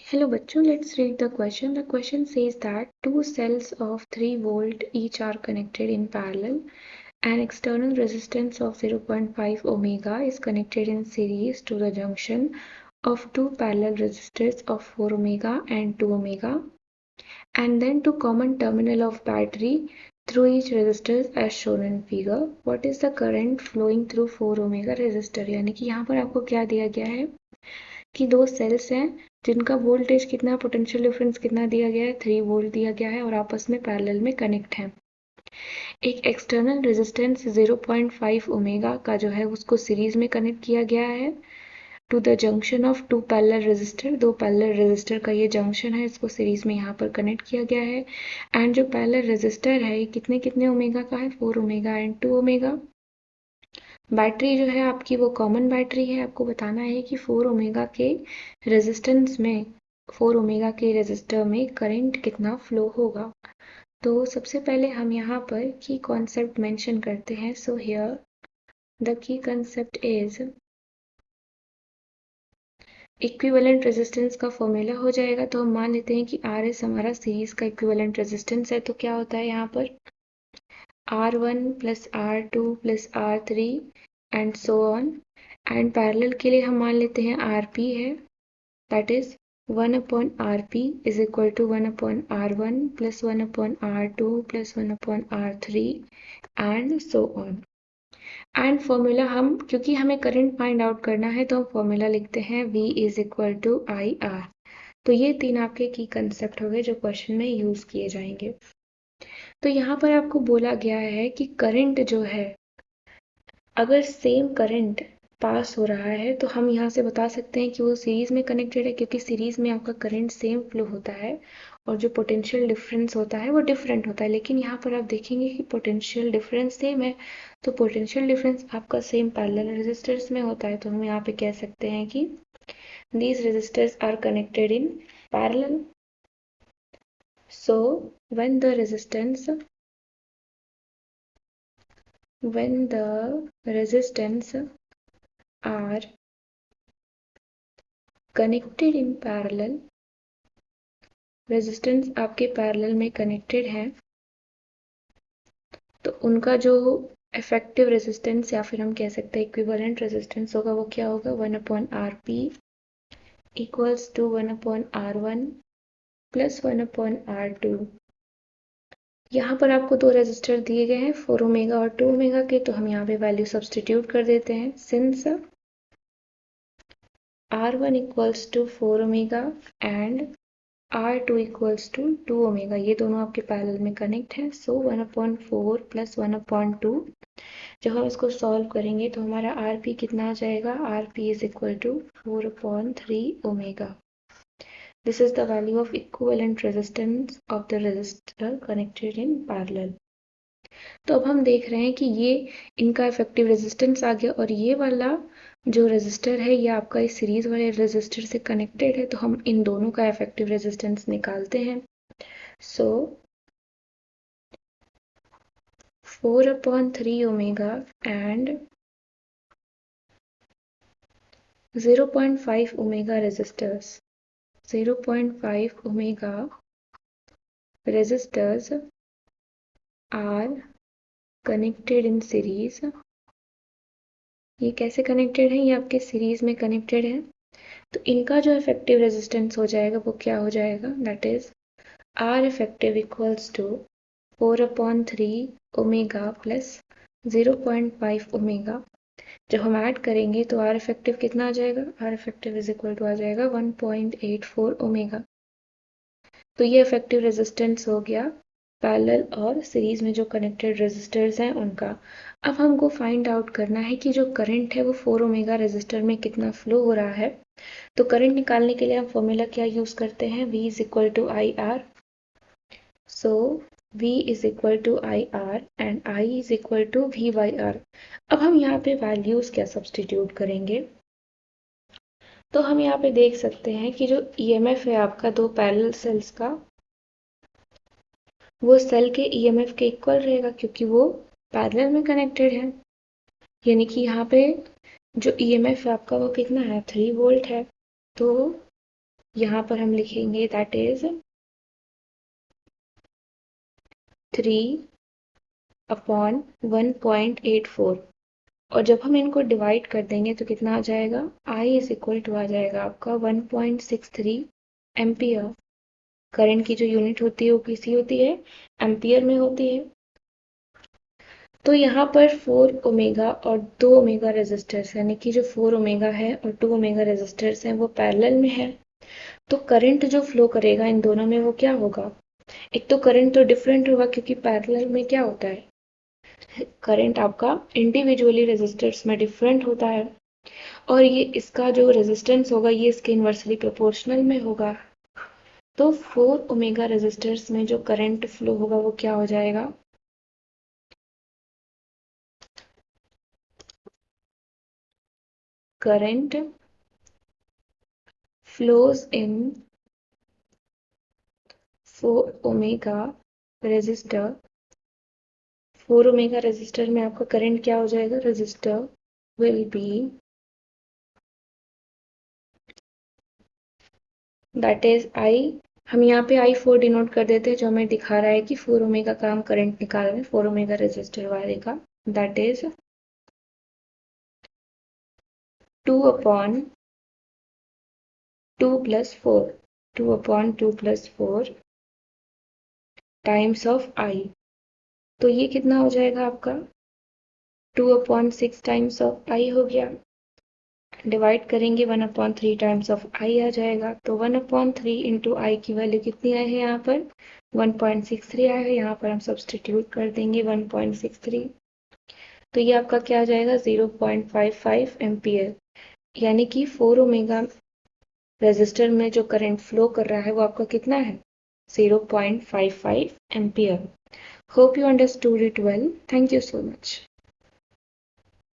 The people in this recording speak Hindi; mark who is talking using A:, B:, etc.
A: Hello bachcho, let's read the question. The question says that two cells of 3 volt each are connected in parallel. An external resistance of 0.5 ohms is connected in series to the junction of two parallel resistors of 4 ohms and 2 ohms, and then to common terminal of battery through each resistor as shown in figure. What is the current flowing through 4 ohms resistor? यानी कि यहाँ पर आपको क्या दिया गया है कि दो सेल्स हैं जिनका वोल्टेज कितना, पोटेंशियल डिफरेंस कितना दिया गया है, 3 वोल्ट दिया गया है और आपस में पैरेलल में कनेक्ट हैं। एक एक्सटर्नल रेजिस्टेंस 0.5 ओमेगा का जो है उसको सीरीज में कनेक्ट किया गया है to the junction of two parallel resistor. दो पैरेलल रेजिस्टर का ये जंक्शन है, इसको सीरीज में यहाँ पर कनेक्ट किया गया है। एंड जो पैरेलल रेजिस्टर है ये कितने कितने ओमेगा का है, 4 ओमेगा एंड 2 ओमेगा। बैटरी जो है आपकी वो कॉमन बैटरी है। आपको बताना है कि 4 ओमेगा के रेजिस्टेंस में 4 ओमेगा के रेजिस्टर में करंट कितना फ्लो होगा। तो सबसे पहले हम यहाँ पर की कॉन्सेप्ट मेंशन करते हैं। So here the key concept is equivalent resistance का फॉर्मूला हो जाएगा। तो हम मान लेते हैं कि आर एस हमारा सीरीज का इक्विवेलेंट रेजिस्टेंस है। तो क्या होता है यहाँ पर R1 plus R2 plus R3 and so on. And parallel के लिए हम मान लेते हैं RP है, that is 1/RP is equal to 1/R1 plus 1/R2 plus 1/R3 and so on. And formula हम, क्योंकि हमें करंट फाइंड आउट करना है तो हम फॉर्मूला लिखते हैं V is equal to IR। तो ये तीन आपके की कंसेप्ट हो गए जो क्वेश्चन में यूज किए जाएंगे। तो यहाँ पर आपको बोला गया है कि करंट जो है, अगर सेम करंट पास हो रहा है तो हम यहाँ से बता सकते हैं कि वो सीरीज में कनेक्टेड है, क्योंकि सीरीज में आपका करंट सेम फ्लो होता है और जो पोटेंशियल डिफरेंस होता है वो डिफरेंट होता है। लेकिन यहाँ पर आप देखेंगे कि पोटेंशियल डिफरेंस सेम है, तो पोटेंशियल डिफरेंस आपका सेम पैरेलल रेजिस्टर्स में होता है। तो हम यहाँ पे कह सकते हैं कि these resistors are connected in parallel. So when the resistance are connected in parallel, resistance आपके पैरेलल में कनेक्टेड है, तो उनका जो इफेक्टिव रेजिस्टेंस या फिर हम कह सकते हैं इक्विवेलेंट रेजिस्टेंस होगा वो क्या होगा, 1/RP equals to 1/R1 plus 1/R2। यहाँ पर आपको दो रेजिस्टर दिए गए हैं 4 ओमेगा और 2 ओमेगा के, तो हम यहाँ पे वैल्यू सब्सटीट्यूट कर देते हैं। Since R1 equals to 4 omega and R2 equals to 2 omega, ये दोनों आपके पैरेलल में कनेक्ट है। सो 1/4 प्लस 1/2, जब हम इसको सॉल्व करेंगे तो हमारा RP कितना आ जाएगा, RP is equal to 4/3 omega. This is the value of equivalent resistance of the resistor connected in parallel. तो अब हम देख रहे हैं कि ये इनका इफेक्टिव रेजिस्टेंस आ गया और ये वाला जो रेजिस्टर है ये आपका इस सीरीज वाले रेजिस्टर से कनेक्टेड है, तो हम इन दोनों का इफेक्टिव रेजिस्टेंस निकालते हैं। So 4/3 omega and 0.5 omega resistors, 0.5 omega resistors are connected in series. ये कैसे कनेक्टेड है, ये आपके सीरीज में कनेक्टेड है। तो इनका जो इफेक्टिव रेजिस्टेंस हो जाएगा वो क्या हो जाएगा, that is R effective equals to 4/3 omega plus 0.5 omega. जब हम ऐड करेंगे तो R इफेक्टिव कितना आ जाएगा, R effective is equal to आ जाएगा 1.84 ओमेगा। तो ये इफेक्टिव रेजिस्टेंस हो गया पैरेलल और सीरीज में जो कनेक्टेड रेजिस्टर्स हैं उनका। अब हमको फाइंड आउट करना है कि जो करंट है वो 4 ओमेगा रेजिस्टर में कितना फ्लो हो रहा है। तो करंट निकालने के लिए हम फॉर्मूला क्या यूज करते हैं, V is equal to IR। So V is equal to IR and I is equal to V/R। अब हम यहाँ पे वैल्यूज क्या सब्सटीट्यूट करेंगे, तो हम यहाँ पे देख सकते हैं कि जो EMF है आपका दो पैरेलल सेल्स का, वो सेल के EMF के इक्वल रहेगा क्योंकि वो पैरेलल में कनेक्टेड है। यानी कि यहाँ पे जो EMF है आपका वो कितना है, 3 वोल्ट है। तो यहाँ पर हम लिखेंगे दैट इज 3/1.84। और जब हम इनको डिवाइड कर देंगे तो कितना आ जाएगा, I इज इक्वल टू आ जाएगा आपका 1.63 एम्पियर। करंट की जो यूनिट होती है वो किसी होती है, एम्पियर में होती है। तो यहाँ पर 4 ओमेगा और 2 ओमेगा रेजिस्टर्स यानी कि जो 4 ओमेगा है और 2 ओमेगा रेजिस्टर्स हैं वो पैरेलल में है। तो करंट जो फ्लो करेगा इन दोनों में वो क्या होगा, एक तो करंट तो डिफरेंट होगा क्योंकि पैरेलल में क्या होता है, करंट आपका इंडिविजुअली रेजिस्टर्स में डिफरेंट होता है, और ये इसका जो रेजिस्टेंस होगा ये इसके इन्वर्सली प्रोपोर्शनल में होगा। तो 4 ओमेगा रेजिस्टर्स में जो करंट फ्लो होगा वो क्या हो जाएगा, current flows in 4 omega resistor. 4 omega resistor में आपका करंट क्या हो जाएगा, resistor will be that is I. हम यहाँ पे I4 डिनोट कर देते हैं जो हमें दिखा रहा है कि 4 ओमेगा का हम करंट निकाल रहे हैं 4 ओमेगा रेजिस्टर वाले का। दैट इज 2/2 + 4, 2/2 + 4 टाइम्स ऑफ आई। तो ये कितना हो जाएगा आपका, 2/6 टाइम्स ऑफ आई हो गया। डिवाइड करेंगे 1/3 टाइम्स ऑफ आई आ जाएगा। तो 1/3 इंटू आई की वैल्यू कितनी आई है यहाँ पर, 1.63 आया है। यहाँ पर हम सब्सटीट्यूट कर देंगे 1.63। तो ये आपका क्या आ जाएगा, 0.55 एम्पियर। यानी कि 4 ओमेगा रेजिस्टर में जो करंट फ्लो कर रहा है वो आपका कितना है, 0.55 ampere. Hope you understood it well. Thank you so much.